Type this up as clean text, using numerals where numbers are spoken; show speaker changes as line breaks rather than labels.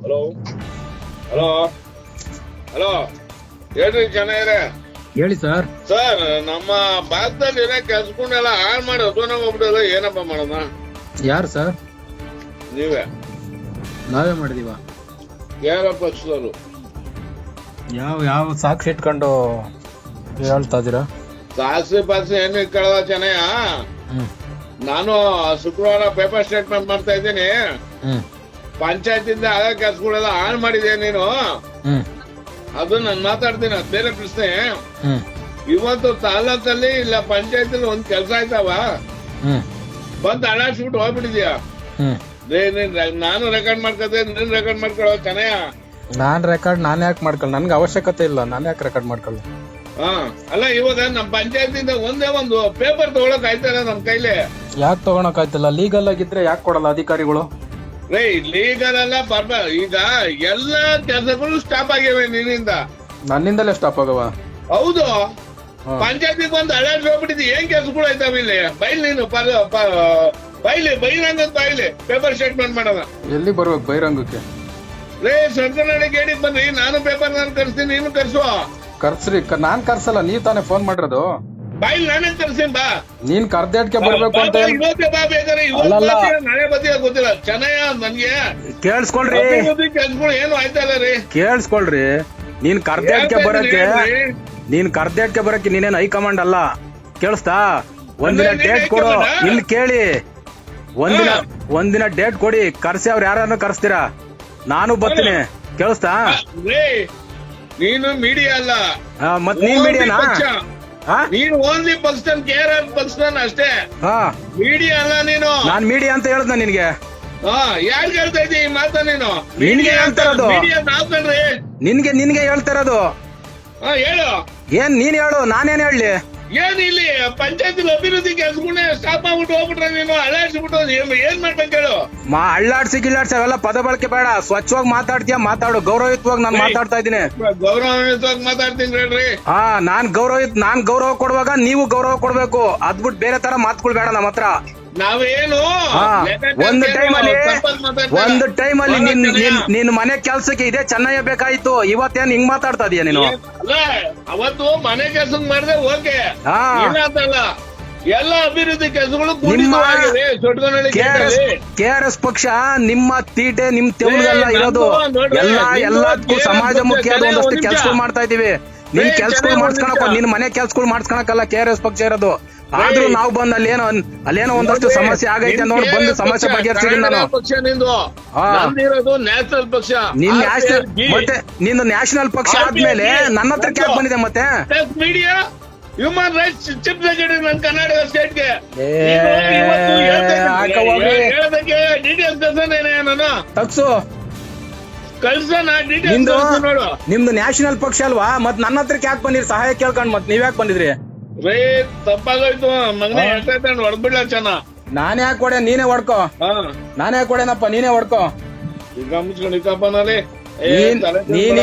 Hello hello hello ಹೇಳ್ರಿ ಚೆನ್ನಾಗಿದೆ.
ಹೇಳಿ ಸರ್.
ಸರ್ ನಮ್ಮ ಭಾರತದಲ್ಲಿ ಇರೋ ಕೆಲ್ಸಗಳನ್ನೆಲ್ಲ ಹಾಳು ಮಾಡಿ ಅಧ್ವಾನ ಹೋಗ್ಬಿಡಲ್ಲ, ಏನಪ್ಪ ಮಾಡೋಣ?
ಯಾರು ಸರ್?
ನೀವೇ.
ನಾವೇ ಮಾಡಿದೀವ?
ಯಾರ ಪಕ್ಷದವರು?
ಯಾವ ಸಾಕ್ಷಿ ಇಟ್ಕೊಂಡು ಹೇಳ್ತಾ ಇದೀರಾ?
ಸಾಕ್ಷಿ ಪಾಕ್ಷಿ ಏನು ಇಟ್ಕೊಳ್ಳಲ್ಲ ಚೆನ್ನಯ್ಯ. ನಾನು ಶುಕ್ರವಾರ ಪೇಪರ್ ಸ್ಟೇಟ್ಮೆಂಟ್ ಮಾಡ್ತಾ ಇದ್ದೀನಿ. ಪಂಚಾಯತಿಂದ ಆಗ ಕೆಲ್ಸಗಳೆಲ್ಲ ಹಾಳು ಮಾಡಿದೆ ನೀನು. ಅದು ನಾನು ಮಾತಾಡ್ತೀನಿ, ಅದು ಬೇರೆ ಪ್ರಶ್ನೆ. ಇವತ್ತು ತಾಲೂಕಲ್ಲಿ ಇಲ್ಲ ಪಂಚಾಯತ್ ಒಂದ್ ಕೆಲ್ಸ ಆಯ್ತಾವ, ಬಂದ್ ಅಳಾಡ್ಸ್ಬಿಟ್ಟು ಹೋಗ್ಬಿಟ್ಟಿದ್ಯಾ. ನಾನು ರೆಕಾರ್ಡ್ ಮಾಡ್ಕೊತೆ, ನೀನ್ ರೆಕಾರ್ಡ್ ಮಾಡ್ಕೊಳ್ಳೋ ಚೆನ್ನಯ್ಯ.
ನಾನ್ ಯಾಕೆ ಮಾಡ್ಕೊಳ್ಳ? ನನ್ಗೆ ಅವಶ್ಯಕತೆ ಇಲ್ಲ, ನಾನು ಯಾಕೆ ರೆಕಾರ್ಡ್ ಮಾಡ್ಕೊಳ್ಳ?
ಅಲ್ಲ, ಇವಾಗ ನಮ್ ಪಂಚಾಯತಿಂದ ಒಂದೇ ಒಂದು ಪೇಪರ್ ತಗೊಳಕ್ ಆಯ್ತಲ್ಲ ನಮ್ ಕೈಲಿ.
ಯಾಕೆ ತಗೊಳಕ್ ಆಯ್ತಲ್ಲ? ಲೀಗಲ್ ಆಗಿದ್ರೆ ಯಾಕೆ ಕೊಡಲ್ಲ ಅಧಿಕಾರಿಗಳು?
ರೇ ಲೀಗಲ್ ಅಲ್ಲ, ಈಗ ಎಲ್ಲಾ ಕೆಲಸಗಳು ಸ್ಟಾಪ್ ಆಗಿವೆ ನಿನ್ನಿಂದ.
ನನ್ನಿಂದಲೇ ಸ್ಟಾಪ್ ಆಗವ?
ಹೌದು. ಪಂಚಾಯತಿಗೆ ಬಂದು ಅಲರ್ಟ್ ಹೋಗ್ಬಿಟ್ಟಿದ್ದಿ. ಏನ್ ಕೆಲ್ಸಗಳು ಆಯ್ತಾವ ಇಲ್ಲಿ? ಬೈಲ್ ನೀನು ಬಹಿರಂಗ ಬಾಯಿಲಿ ಪೇಪರ್ ಸ್ಟೇಟ್ಮೆಂಟ್ ಮಾಡೋದ.
ಎಲ್ಲಿ ಬರ್ಬೇಕು ಬಹಿರಂಗಕ್ಕೆ?
ರೇ ಸರ್ಕಲ್ನಾಡಿ ಗೇಡಿಗೆ ಬನ್ನಿ, ನಾನು ಪೇಪರ್ ನಾನು ಕರ್ಸ್ತೀನಿ, ನೀನು ಕರ್ಸುವ.
ಕರ್ಸ್ರಿ. ನಾನ್ ಕರ್ಸಲ್ಲ, ನೀವ್ ತಾನೇ ಫೋನ್ ಮಾಡಿರೋದು.
ಬಾಯಿಲ್ ನಾನೇ ಕರ್ಸ್ತೀನಿ ಬಾ.
ನೀನ್ ಕರ್ದೇಟ್ಕೆ ಬರ್ಬೇಕು ಅಂತ
ಇವತ್ತೇ ಬಾ ಬೇಕಾದ್ರೆ. ನಾಳೆ ಬದಿಯ ಗೊತ್ತಿಲ್ಲ ಚೆನ್ನಯ್ಯ ನನ್ಗೆ.
ಕೇಳಿಸ್ಕೊಳ್ರಿ,
ಕೆಲ್ಸಗಳು ಏನು ಆಯ್ತಲ್ಲ ರೀ.
ಕೇಳಿಸ್ಕೊಳ್ರಿ. ನೀನ್ ಕರ್ದೇಟ್ಕೆ ಬರಕ್ಕೆ ನೀನೇನ್ ಹೈಕಮಾಂಡ್ ಅಲ್ಲ, ಕೇಳಿಸ್ತಾ? ಒಂದಿನ ಡೇಟ್ ಕೊಡು. ಇಲ್ಲಿ ಕೇಳಿ, ಒಂದಿನ ಡೇಟ್ ಕೊಡಿ, ಕರ್ಸಿ. ಅವ್ರು ಯಾರನ್ನ ಕರ್ಸ್ತೀರಾ, ನಾನು ಬರ್ತೀನಿ. ಕೇಳಿಸ್ತಾ?
ನೀನು ಮೀಡಿಯಾ ಅಲ್ಲ.
ಮತ್ ನೀನ್ ಮೀಡಿಯಾನಾ?
ನೀನು ಓನ್ಲಿ ಪಕ್ಷನ್ KRS ಪಕ್ಷನ್ ಅಷ್ಟೇ, ಮೀಡಿಯಾ ಅಲ್ಲ ನೀನು.
ನಾನ್ ಮೀಡಿಯಾ ಅಂತ ಹೇಳ್ದ ನಿನ್ಗೆ?
ಯಾರು ಹೇಳ್ತಾ ಇದ್ದೀಯ ಈ ಮಾತ ನೀನು?
ನಿನ್ಗೆ ಹೇಳ್ತಾ ಇರೋದು.
ಮೀಡಿಯಾ ನಾವ್ ಕಣ್ರಿ.
ನಿನ್ಗೆ ಹೇಳ್ತಾ ಇರೋದು.
ಹೇಳು.
ಏನ್ ನೀನ್ ಹೇಳು, ನಾನೇನ್ ಹೇಳಿ?
ಏನ್ ಇಲ್ಲಿ ಪಂಚಾಯತ್ ಅಭಿವೃದ್ಧಿ ಕೆಲ್ಸಗಳನ್ನ ಸ್ಟಾಪ್ ಆಗ್ಬಿಟ್ಟು ಹೋಗ್ಬಿಟ್ರೆ ನೀನು ಅಲ್ಲಾಡ್ಸ್ಬಿಟ್ಟು ಏನ್ ಮಾಡ್ಬೇಕು ಹೇಳು?
ಅಳ್ಳಾಡ್ಸಿ ಗಿಳ್ಳಾಡ್ಸಿ ಅವೆಲ್ಲ ಪದ ಬಳಕೆ ಬೇಡ. ಸ್ವಚ್ಛವಾಗಿ ಮಾತಾಡು. ಗೌರವಯುತವಾಗಿ ನಾನು ಮಾತಾಡ್ತಾ ಇದ್ದೀನಿ.
ಗೌರವಯುತವಾಗಿ ಮಾತಾಡ್ತೀನಿ ಹೇಳ್ರಿ.
ನಾನ್ ಗೌರವ ಕೊಡುವಾಗ ನೀವು ಗೌರವ ಕೊಡ್ಬೇಕು. ಅದ್ಬಿಟ್ಟು ಬೇರೆ ತರ ಮಾತುಗಳು ಬೇಡ ನಮ್ಮ ಹತ್ರ.
ನಾವೇನು
ಒಂದು ಟೈಮ್ ಅಲ್ಲಿ ನಿನ್ ಮನೆ ಕೆಲ್ಸಕ್ಕೆ ಇದೇ ಚೆನ್ನಯ್ಯ ಬೇಕಾಯ್ತು. ಇವತ್ತೇನ್ ಹಿಂಗ್ ಮಾತಾಡ್ತಾ ಇದೀಯ ನೀನು?
ಅವತ್ತು ಮನೆ ಕೆಲ್ಸ ಮಾಡಿದೆ ಓಕೆ, ಎಲ್ಲ ಅಭಿವೃದ್ಧಿ ಕೆಲಸಗಳು
KRS ಪಕ್ಷ ನಿಮ್ಮ ತೀಟೆ, ನಿಮ್ ತೆವಳಿಗೆಲ್ಲ ಇರೋದು. ಎಲ್ಲದಕ್ಕೂ ಸಮಾಜಮುಖಿಯಾದ ಒಂದಷ್ಟು ಕೆಲ್ಸಗಳು ಮಾಡ್ತಾ ಇದೀವಿ. ನಿನ್ ಕೆಲ್ಸಗಳು ಮಾಡ್ಸ್ಕೊಳಕ್, ನಿನ್ ಮನೆ ಕೆಲ್ಸಗಳು ಮಾಡ್ಸ್ಕೊಳಕಲ್ಲ KRS ಪಕ್ಷ ಇರೋದು. ಆದ್ರೂ ನಾವು ಬಂದ್ ಅಲ್ಲೇನೋ ಒಂದಷ್ಟು ಸಮಸ್ಯೆ ಆಗೈತೆ ನೋಡಿ ಬಂದು ಸಮಸ್ಯೆ ಬಗೆಹರಿಸಿದೀನಿ ನಾನು.
ನ್ಯಾಷನಲ್ ಪಕ್ಷ,
ಮತ್ತೆ ನಿಂದು ನ್ಯಾಷನಲ್ ಪಕ್ಷ ಆದ್ಮೇಲೆ ನನ್ನ ಹತ್ರ ಕ್ಯಾಕ್ ಬಂದಿದೆ. ಮತ್ತೆ
media human rights chief secretary ನನ್ನ ಕರ್ನಾಟಕ ಸ್ಟೇಟ್ಗೆ
ತಗ್ಸು
ಕಳ್ಸೋಣ.
ನಿಮ್ದು ನ್ಯಾಷನಲ್ ಪಕ್ಷ ಅಲ್ವಾ? ಮತ್ ನನ್ನ ಹತ್ರ ಯಾಕೆ ಬಂದಿರಿ ಸಹಾಯ ಕೇಳ್ಕೊಂಡ್? ಮತ್ ನೀವ್ ಯಾಕೆ ಬಂದಿದ್ರಿ?
ರೇ ತಪ್ಪಾಗೋಯ್ತು ಮಗನೇ, ಎಷ್ಟೈತೆ ಹೊಡ್ಬಿಡ್ಲ ಚೆನ್ನ.
ನಾನೇ ಯಾಕೆ ಹೊಡೆ? ನೀನೇ ಹೊಡ್ಕೋ. ನಾನೇ ಯಾಕೆ ಹೊಡೆನಪ್ಪ? ನೀನೇ ಹೊಡ್ಕೋ.
ಈಗ ಮುಚ್ಕೊಂಡಿಕ್ಕಪ್ಪ ನಲ್ಲಿ
ನೀನ್